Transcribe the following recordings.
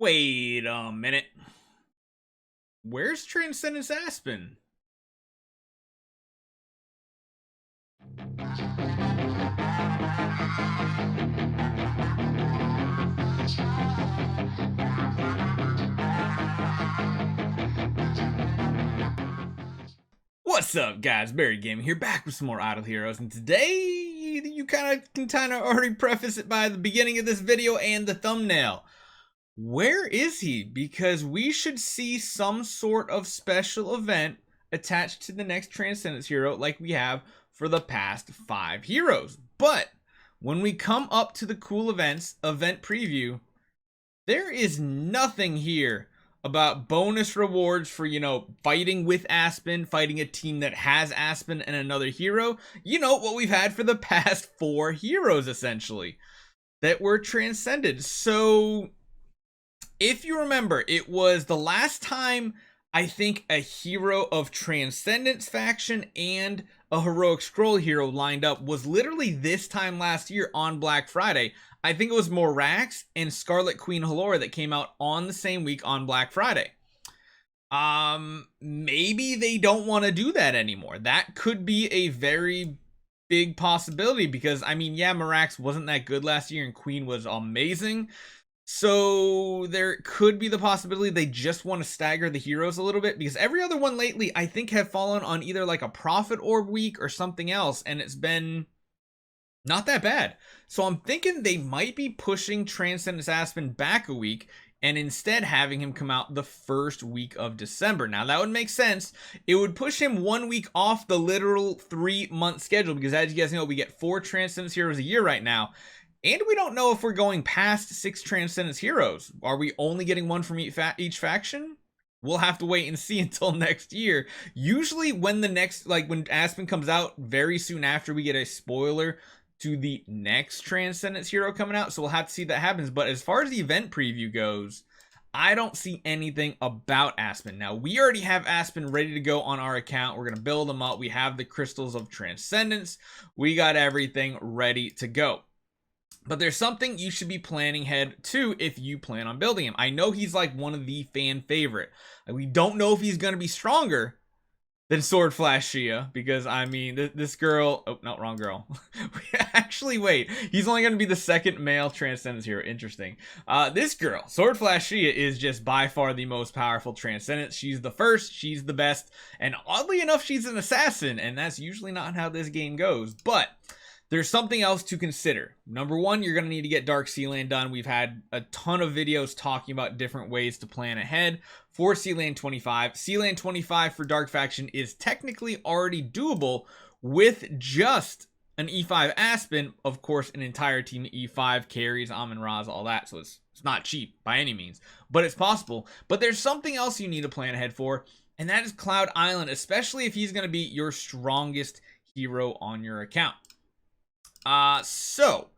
Wait a minute. Where's Transcendence Aspen? What's up, guys? Barry Gaming here, back with some more Idle Heroes, and today you can already preface it by the beginning of this video and the thumbnail. Where is he? Because we should see some sort of special event attached to the next Transcendence hero like we have for the past 5 heroes. But when we come up to the cool events, event preview, there is nothing here about bonus rewards for, fighting with Aspen, fighting a team that has Aspen and another hero. What we've had for the past 4 heroes, essentially, that were transcended. So if you remember, it was the last time I think a hero of Transcendence faction and a heroic scroll hero lined up was literally this time last year on Black Friday. I think it was Morax and Scarlet Queen Halora that came out on the same week on Black Friday. Maybe they don't want to do that anymore. That could be a very big possibility because, Morax wasn't that good last year and Queen was amazing. So there could be the possibility they just want to stagger the heroes a little bit, because every other one lately I think have fallen on either like a profit orb week or something else, and it's been not that bad. So I'm thinking they might be pushing Transcendence Aspen back a week and instead having him come out the first week of December. Now that would make sense. It would push him 1 week off the literal 3-month schedule, because as you guys know, we get 4 Transcendence heroes a year right now. And we don't know if we're going past 6 Transcendence heroes. Are we only getting 1 from each faction? We'll have to wait and see until next year. Usually when when Aspen comes out, very soon after we get a spoiler to the next Transcendence hero coming out. So we'll have to see if that happens. But as far as the event preview goes, I don't see anything about Aspen. Now, we already have Aspen ready to go on our account. We're going to build them up. We have the Crystals of Transcendence. We got everything ready to go. But there's something you should be planning ahead to if you plan on building him. I know he's like one of the fan favorite. We don't know if he's going to be stronger than Sword Flash Shia, because this girl, oh no, wrong girl. Actually, wait, he's only going to be the second male Transcendence hero. Interesting. This girl, Sword Flash Shia, is just by far the most powerful Transcendence. She's the first, she's the best, and oddly enough, she's an assassin, and that's usually not how this game goes. But there's something else to consider. Number one, you're going to need to get Dark Sealand done. We've had a ton of videos talking about different ways to plan ahead for Sealand 25. Sealand 25 for Dark Faction is technically already doable with just an E5 Aspen. Of course, an entire team E5 carries, Amun-Ra's, all that. So it's not cheap by any means, but it's possible. But there's something else you need to plan ahead for, and that is Cloud Island, especially if he's going to be your strongest hero on your account. So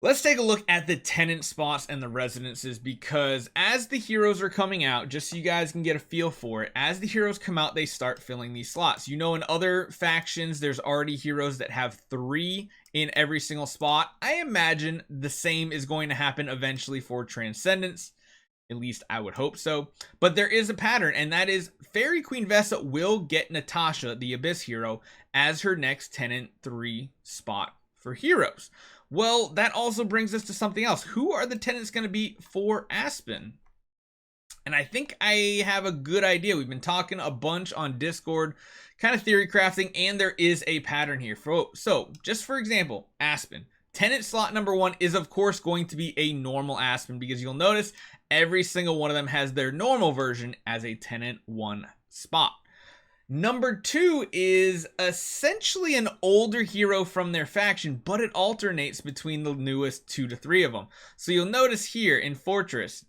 let's take a look at the tenant spots and the residences, because as the heroes are coming out, just so you guys can get a feel for it, as the heroes come out, they start filling these slots. In other factions, there's already heroes that have 3 in every single spot. I imagine the same is going to happen eventually for Transcendence. At least I would hope so. But there is a pattern, and that is Fairy Queen Vesa will get Natasha, the Abyss hero, as her next Tenant 3 spot for heroes. Well, that also brings us to something else. Who are the tenants going to be for Aspen? And I think I have a good idea. We've been talking a bunch on Discord, kind of theory crafting, and there is a pattern here. So, just for example, Aspen. Tenant slot number 1 is, of course, going to be a normal Aspen, because you'll notice every single one of them has their normal version as a Tenant 1 spot. Number 2 is essentially an older hero from their faction, but it alternates between the newest 2 to 3 of them. So you'll notice here in Fortress,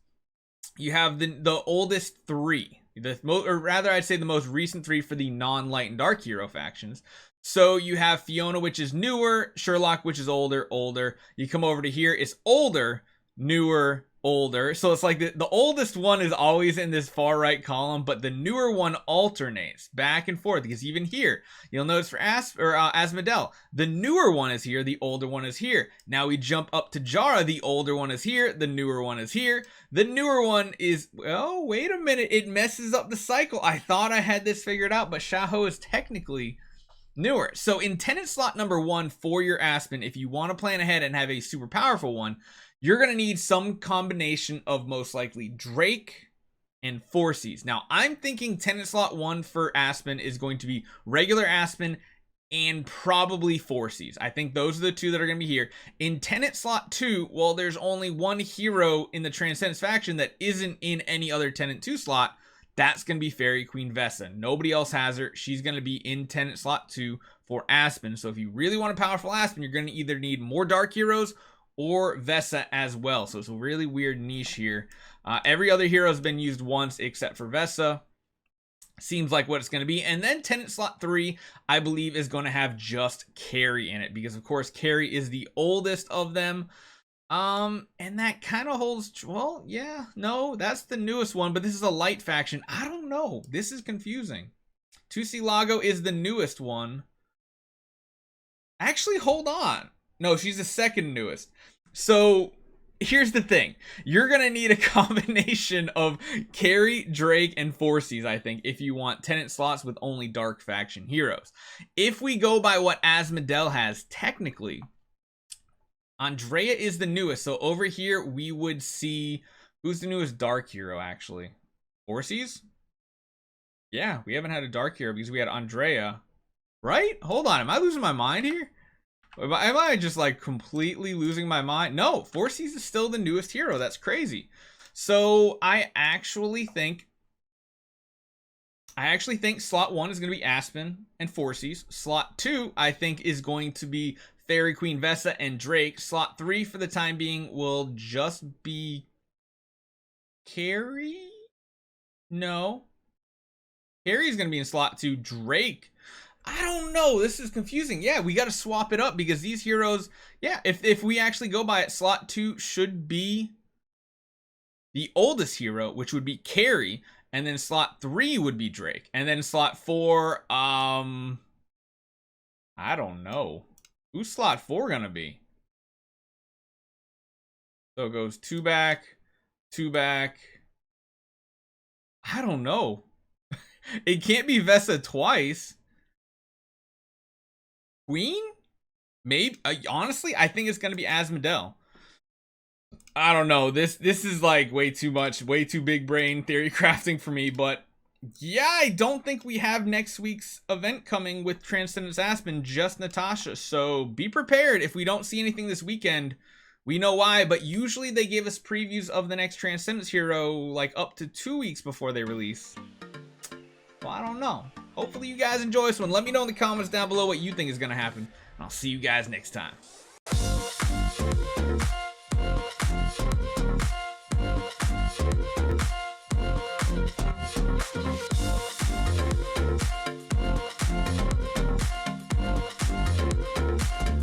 you have the oldest 3, or rather I'd say the most recent 3 for the non-light and dark hero factions. So you have Fiona, which is newer, Sherlock, which is older. You come over to here, it's older, newer, older. So it's like the oldest one is always in this far right column, but the newer one alternates back and forth. Because even here, you'll notice for Asmodel, the newer one is here, the older one is here. Now we jump up to Jara, the older one is here, the newer one is here. The newer one is, oh, wait a minute, it messes up the cycle. I thought I had this figured out, but Shaho is technically newer. So in tenant slot number 1 for your Aspen, if you want to plan ahead and have a super powerful one, you're going to need some combination of most likely Drake and Forces. Now, I'm thinking tenant slot 1 for Aspen is going to be regular Aspen and probably Forces. I think those are the two that are going to be here. In tenant slot 2, well, there's only one hero in the Transcendence faction that isn't in any other tenant 2 slot. That's going to be Fairy Queen Vesa. Nobody else has her. She's going to be in tenant slot 2 for Aspen. So if you really want a powerful Aspen, you're going to either need more dark heroes or Vesa as well. So it's a really weird niche here. Every other hero has been used once except for Vesa. Seems like what it's going to be. And then tenant slot 3, I believe, is going to have just Carrie in it. Because, of course, Carrie is the oldest of them. And that kind of holds... Well, yeah. No, that's the newest one. But this is a light faction. I don't know. This is confusing. Tussilago is the newest one. Actually, hold on. No, she's the second newest. So here's the thing. You're going to need a combination of Carrie, Drake, and Forces, I think, if you want tenant slots with only dark faction heroes. If we go by what Asmodel has, technically, Andrea is the newest. So over here, we would see... Who's the newest dark hero, actually? Forces? Yeah, we haven't had a dark hero because we had Andrea. Right? Hold on. Am I losing my mind here? Am I just like completely losing my mind? No, Forces is still the newest hero. That's crazy. So I actually think slot 1 is going to be Aspen and Forces. Slot 2, I think, is going to be Fairy Queen Vesa and Drake. Slot 3 for the time being will just be Carrie? No. Carrie's going to be in slot 2. Drake, I don't know. This is confusing. Yeah, we got to swap it up because these heroes, yeah, if we actually go by it, slot 2 should be the oldest hero, which would be Carrie, and then slot 3 would be Drake. And then slot 4, I don't know. Who's slot 4 going to be? So it goes 2 back, 2 back. I don't know. It can't be Vesa twice. Queen? Maybe. Honestly, I think it's going to be Asmodel. I don't know. This is like way too much, way too big brain theory crafting for me. But yeah, I don't think we have next week's event coming with Transcendence Aspen, just Natasha. So be prepared. If we don't see anything this weekend, we know why. But usually they give us previews of the next Transcendence hero like up to 2 weeks before they release. Well, I don't know. Hopefully you guys enjoy this one. Let me know in the comments down below what you think is going to happen. And I'll see you guys next time.